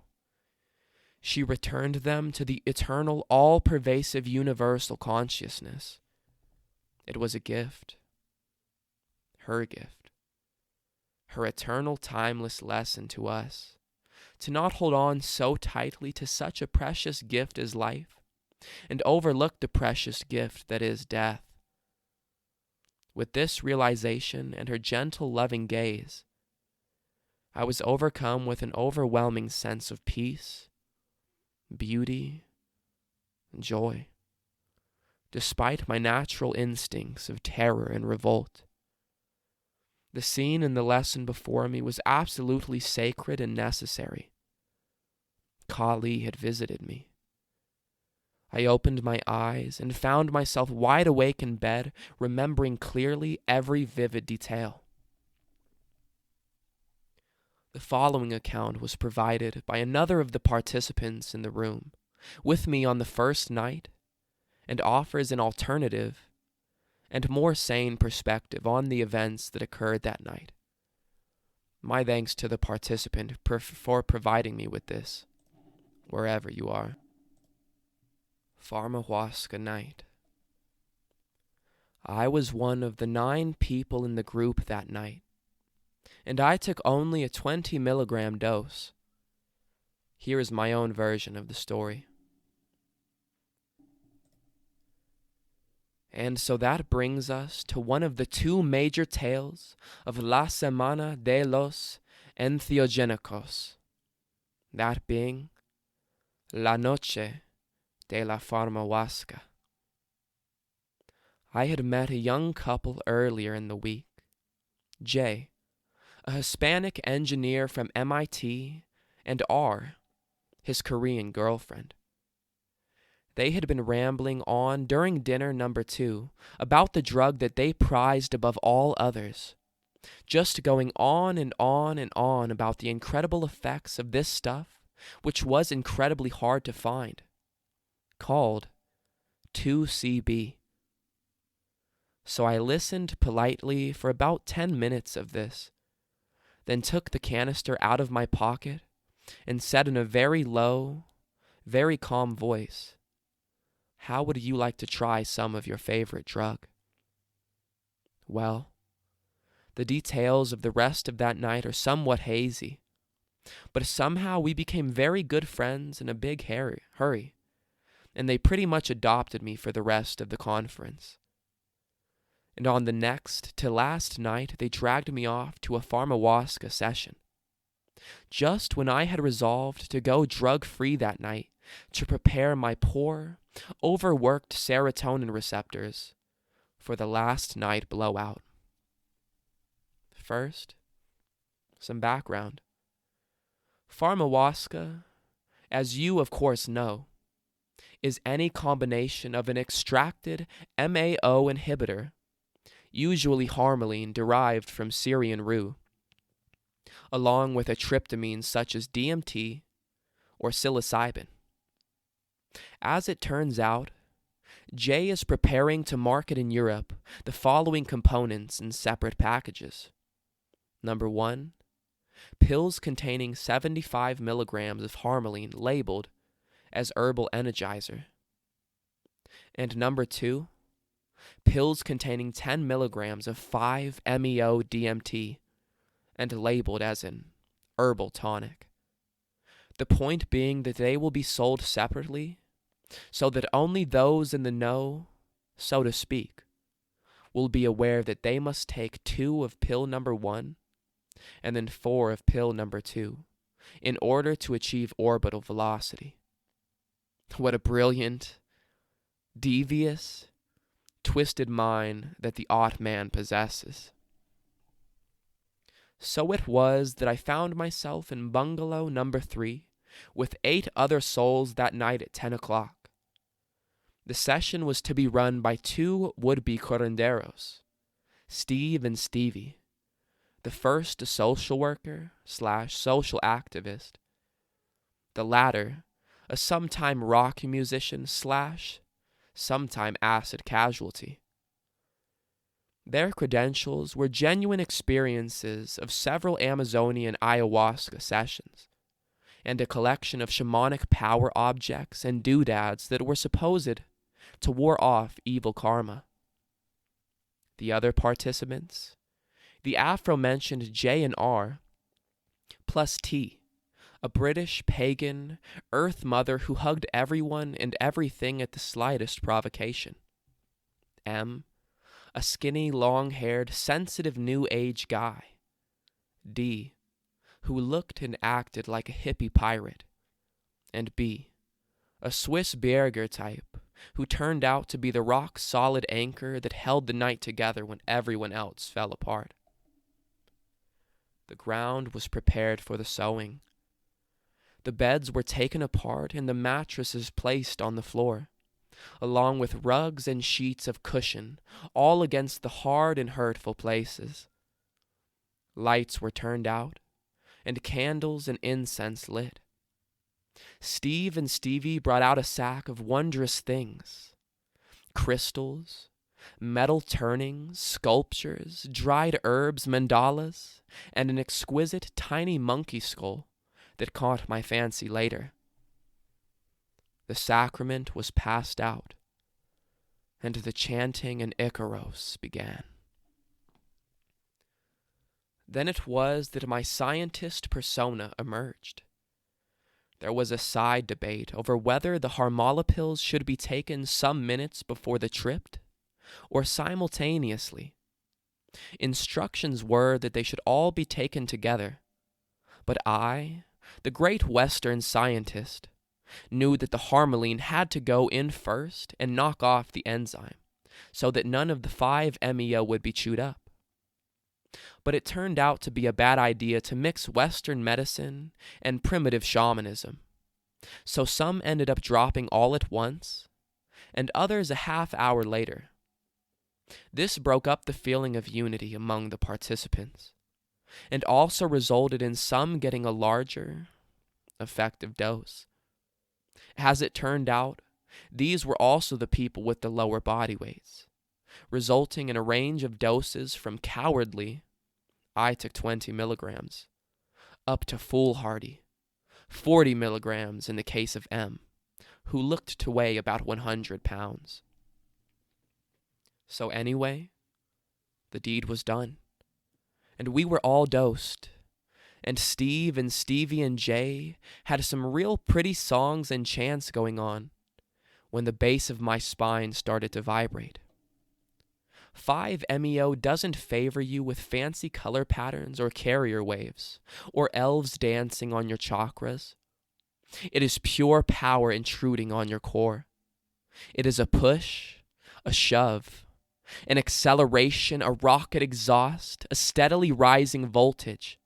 She returned them to the eternal, all-pervasive universal consciousness. It was a gift. Her gift. Her eternal, timeless lesson to us, to not hold on so tightly to such a precious gift as life, and overlook the precious gift that is death. With this realization and her gentle, loving gaze, I was overcome with an overwhelming sense of peace, beauty, and joy, despite my natural instincts of terror and revolt. The scene and the lesson before me was absolutely sacred and necessary. Kali had visited me. I opened my eyes and found myself wide awake in bed, remembering clearly every vivid detail. The following account was provided by another of the participants in the room with me on the first night and offers an alternative and more sane perspective on the events that occurred that night. My thanks to the participant for providing me with this, wherever you are. Pharamwaska night. I was one of the 9 people in the group that night, and I took only a 20 milligram dose. Here is my own version of the story. And so that brings us to one of the 2 major tales of La Semana de los Entheogénicos, that being La Noche de la Pharamwaska. I had met a young couple earlier in the week, Jay, a Hispanic engineer from MIT, and R, his Korean girlfriend. They had been rambling on during dinner number 2 about the drug that they prized above all others, just going on and on and on about the incredible effects of this stuff, which was incredibly hard to find, called 2CB. So I listened politely for about 10 minutes of this, then took the canister out of my pocket and said in a very low, very calm voice, how would you like to try some of your favorite drug? Well, the details of the rest of that night are somewhat hazy, but somehow we became very good friends in a big hurry, and they pretty much adopted me for the rest of the conference. And on the next to last night, they dragged me off to a Pharamwaska session. Just when I had resolved to go drug-free that night to prepare my poor, overworked serotonin receptors for the last night blowout. First, some background. Pharamwaska, as you of course know, is any combination of an extracted MAO inhibitor, usually harmaline derived from Syrian rue, along with a tryptamine such as DMT or psilocybin. As it turns out, Jay is preparing to market in Europe the following components in separate packages. Number 1, pills containing 75 milligrams of harmaline labeled as herbal energizer. And number 2, pills containing 10 milligrams of 5-MeO DMT and labeled as an herbal tonic. The point being that they will be sold separately so that only those in the know, so to speak, will be aware that they must take 2 of pill number 1 and then 4 of pill number 2 in order to achieve orbital velocity. What a brilliant, devious, twisted mind that the odd man possesses. So it was that I found myself in bungalow number 3 with 8 other souls that night at 10 o'clock. The session was to be run by 2 would-be curanderos, Steve and Stevie. The first a social worker / social activist. The latter a sometime rock musician / sometime acid casualty. Their credentials were genuine experiences of several Amazonian ayahuasca sessions, and a collection of shamanic power objects and doodads that were supposed to ward off evil karma. The other participants, the aforementioned J and R, plus T, a British pagan earth mother who hugged everyone and everything at the slightest provocation. M, a skinny, long-haired, sensitive New Age guy. D, who looked and acted like a hippie pirate. And B, a Swiss Berger type who turned out to be the rock-solid anchor that held the night together when everyone else fell apart. The ground was prepared for the sowing. The beds were taken apart and the mattresses placed on the floor, along with rugs and sheets of cushion, all against the hard and hurtful places. Lights were turned out, and candles and incense lit. Steve and Stevie brought out a sack of wondrous things: crystals, metal turnings, sculptures, dried herbs, mandalas, and an exquisite tiny monkey skull that caught my fancy later. The sacrament was passed out, and the chanting and Icaros began. Then it was that my scientist persona emerged. There was a side debate over whether the Harmala pills should be taken some minutes before the trip or simultaneously. Instructions were that they should all be taken together, but I, the great Western scientist, knew that the harmaline had to go in first and knock off the enzyme, so that none of the 5-MeO would be chewed up. But it turned out to be a bad idea to mix Western medicine and primitive shamanism, so some ended up dropping all at once, and others a half hour later. This broke up the feeling of unity among the participants, and also resulted in some getting a larger, effective dose. As it turned out, these were also the people with the lower body weights, resulting in a range of doses from cowardly, I took 20 milligrams, up to foolhardy, 40 milligrams in the case of M, who looked to weigh about 100 pounds. So anyway, the deed was done, and we were all dosed, and Steve and Stevie and Jay had some real pretty songs and chants going on when the base of my spine started to vibrate. 5-MeO doesn't favor you with fancy color patterns or carrier waves, or elves dancing on your chakras. It is pure power intruding on your core. It is a push, a shove, an acceleration, a rocket exhaust, a steadily rising voltage,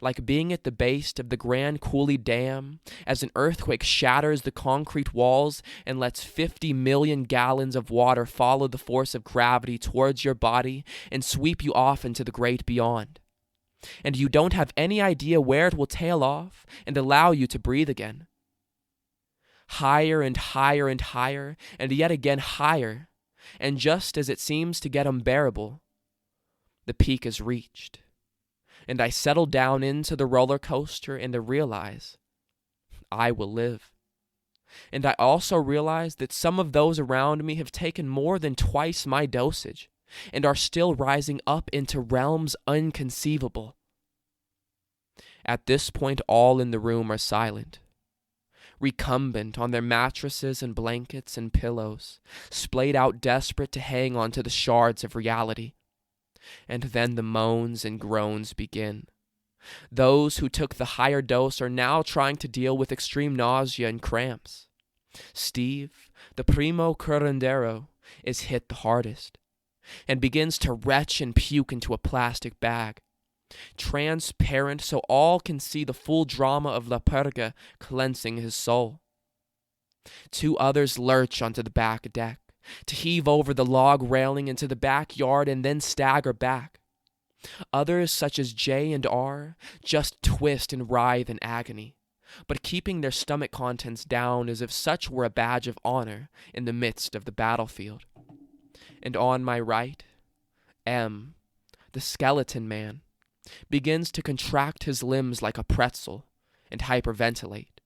like being at the base of the Grand Coulee Dam as an earthquake shatters the concrete walls and lets 50 million gallons of water follow the force of gravity towards your body and sweep you off into the great beyond. And you don't have any idea where it will tail off and allow you to breathe again. Higher and higher and higher, and yet again higher, and just as it seems to get unbearable, the peak is reached. And I settle down into the roller coaster and I realize I will live. And I also realize that some of those around me have taken more than twice my dosage and are still rising up into realms inconceivable. At this point, all in the room are silent, recumbent on their mattresses and blankets and pillows, splayed out desperate to hang on to the shards of reality. And then the moans and groans begin. Those who took the higher dose are now trying to deal with extreme nausea and cramps. Steve, the primo curandero, is hit the hardest and begins to retch and puke into a plastic bag, transparent so all can see the full drama of La Purga cleansing his soul. 2 others lurch onto the back deck, to heave over the log railing into the backyard and then stagger back. Others, such as J and R, just twist and writhe in agony, but keeping their stomach contents down as if such were a badge of honor in the midst of the battlefield. And on my right, M, the skeleton man, begins to contract his limbs like a pretzel and hyperventilate,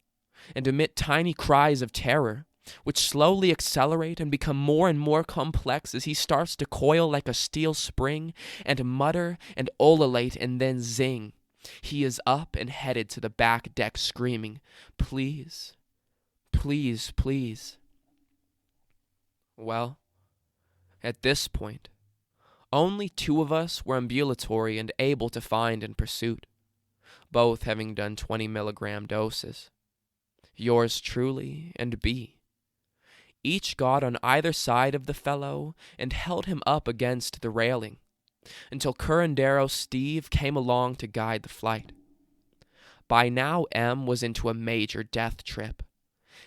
and emit tiny cries of terror, which slowly accelerate and become more and more complex as he starts to coil like a steel spring and mutter and ululate, and then zing. He is up and headed to the back deck screaming, "Please, please, please." Well, at this point, only 2 of us were ambulatory and able to find in pursuit, both having done 20 milligram doses. Yours truly and B. Each got on either side of the fellow and held him up against the railing until Curandero Steve came along to guide the flight. By now M was into a major death trip,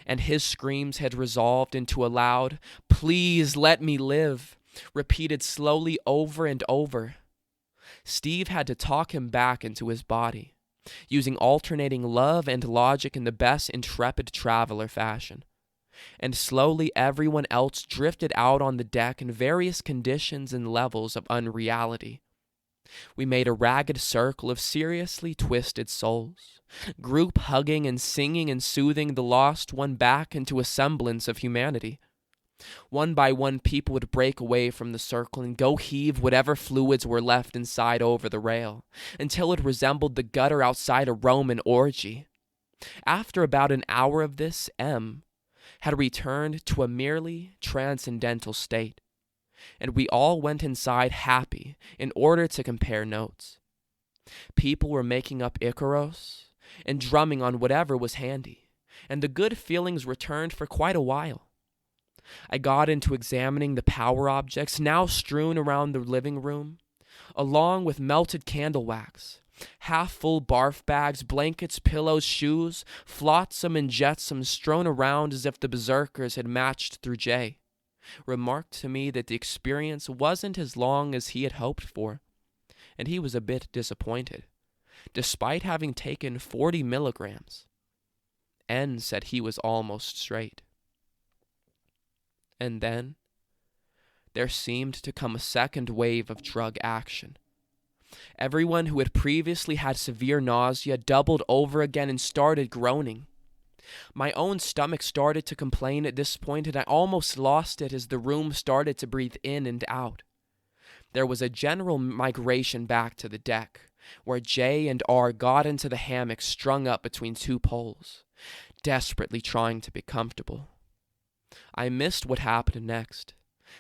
and his screams had resolved into a loud, "Please let me live," repeated slowly over and over. Steve had to talk him back into his body, using alternating love and logic in the best intrepid traveler fashion. And slowly everyone else drifted out on the deck in various conditions and levels of unreality. We made a ragged circle of seriously twisted souls, group hugging and singing and soothing the lost one back into a semblance of humanity. One by one, people would break away from the circle and go heave whatever fluids were left inside over the rail, until it resembled the gutter outside a Roman orgy. After about an hour of this, M had returned to a merely transcendental state, and we all went inside happy in order to compare notes. People were making up Icaros and drumming on whatever was handy, and the good feelings returned for quite a while. I got into examining the power objects now strewn around the living room, along with melted candle wax, half-full barf bags, blankets, pillows, shoes, flotsam and jetsam strewn around as if the berserkers had matched through J. Remarked to me that the experience wasn't as long as he had hoped for, and he was a bit disappointed, despite having taken 40 milligrams. N said he was almost straight. And then there seemed to come a second wave of drug action. Everyone who had previously had severe nausea doubled over again and started groaning. My own stomach started to complain at this point, and I almost lost it as the room started to breathe in and out. There was a general migration back to the deck, where J and R got into the hammock strung up between two poles, desperately trying to be comfortable. I missed what happened next,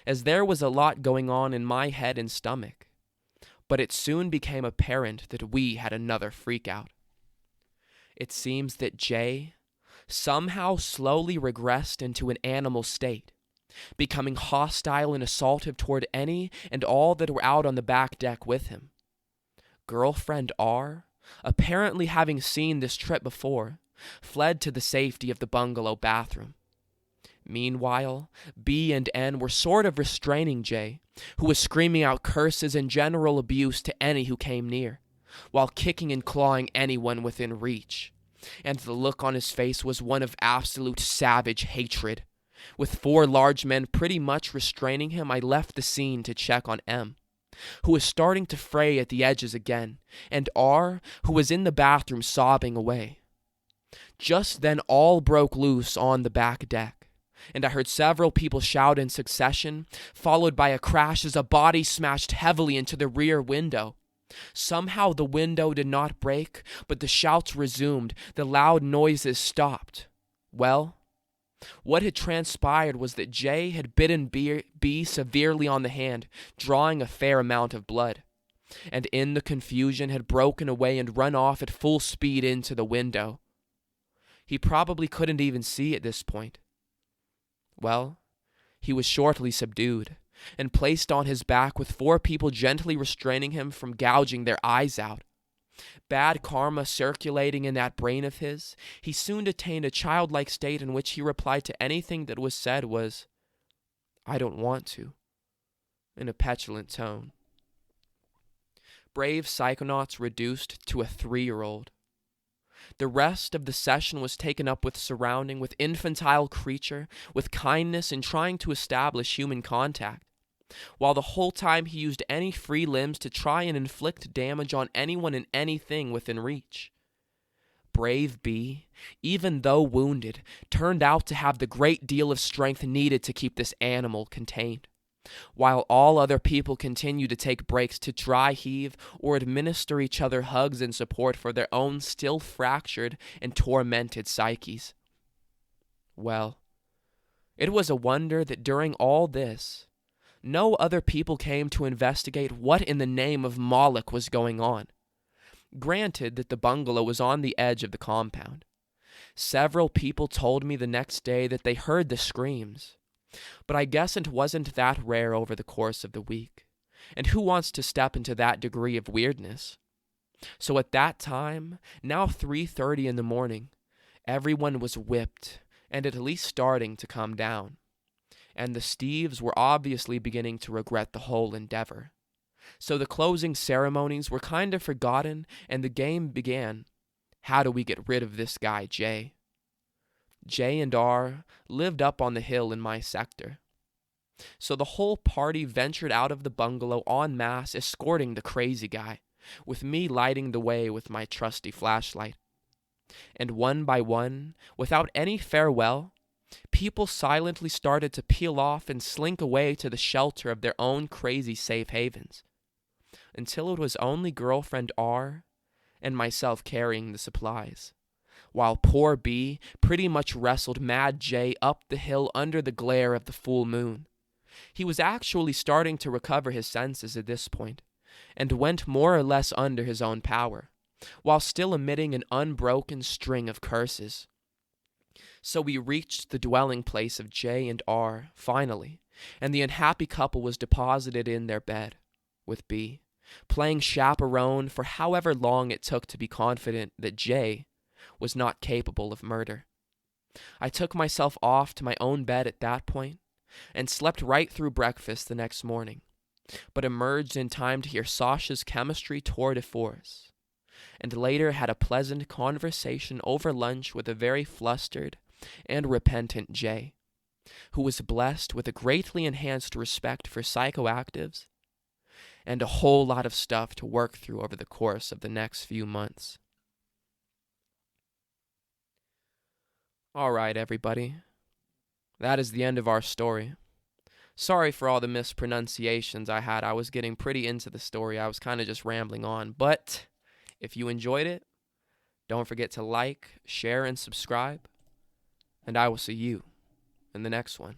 as there was a lot going on in my head and stomach, but it soon became apparent that we had another freakout. It seems that J somehow slowly regressed into an animal state, becoming hostile and assaultive toward any and all that were out on the back deck with him. Girlfriend R, apparently having seen this trip before, fled to the safety of the bungalow bathroom. Meanwhile, B and N were sort of restraining J, who was screaming out curses and general abuse to any who came near, while kicking and clawing anyone within reach. And the look on his face was one of absolute savage hatred. With 4 large men pretty much restraining him, I left the scene to check on M, who was starting to fray at the edges again, and R, who was in the bathroom sobbing away. Just then all broke loose on the back deck, and I heard several people shout in succession, followed by a crash as a body smashed heavily into the rear window. Somehow the window did not break, but the shouts resumed, the loud noises stopped. Well, what had transpired was that J had bitten B severely on the hand, drawing a fair amount of blood, and in the confusion had broken away and run off at full speed into the window. He probably couldn't even see at this point. Well, he was shortly subdued and placed on his back with 4 people gently restraining him from gouging their eyes out. Bad karma circulating in that brain of his, he soon attained a childlike state in which he replied to anything that was said was, "I don't want to," in a petulant tone. Brave psychonauts reduced to a 3-year-old. The rest of the session was taken up with surrounding with infantile creature, with kindness and trying to establish human contact, while the whole time he used any free limbs to try and inflict damage on anyone and anything within reach. Brave B, even though wounded, turned out to have the great deal of strength needed to keep this animal contained, while all other people continued to take breaks to dry heave or administer each other hugs and support for their own still fractured and tormented psyches. Well, it was a wonder that during all this, no other people came to investigate what in the name of Moloch was going on. Granted that the bungalow was on the edge of the compound. Several people told me the next day that they heard the screams, but I guess it wasn't that rare over the course of the week, and who wants to step into that degree of weirdness? So at that time, now 3:30 in the morning, everyone was whipped and at least starting to come down, and the Steves were obviously beginning to regret the whole endeavor. So the closing ceremonies were kind of forgotten, and the game began. How do we get rid of this guy, J? J and R lived up on the hill in my sector. So the whole party ventured out of the bungalow en masse, escorting the crazy guy, with me lighting the way with my trusty flashlight. And one by one, without any farewell, people silently started to peel off and slink away to the shelter of their own crazy safe havens, until it was only girlfriend R and myself carrying the supplies, while poor B pretty much wrestled Mad J up the hill under the glare of the full moon. He was actually starting to recover his senses at this point, and went more or less under his own power, while still emitting an unbroken string of curses. So we reached the dwelling place of J and R, finally, and the unhappy couple was deposited in their bed, with B, playing chaperone for however long it took to be confident that J was not capable of murder. I took myself off to my own bed at that point, and slept right through breakfast the next morning, but emerged in time to hear Sasha's chemistry tour de force, and later had a pleasant conversation over lunch with a very flustered and repentant J, who was blessed with a greatly enhanced respect for psychoactives and a whole lot of stuff to work through over the course of the next few months. All right, everybody. That is the end of our story. Sorry for all the mispronunciations I had. I was getting pretty into the story. I was kind of just rambling on. But if you enjoyed it, don't forget to like, share, and subscribe. And I will see you in the next one.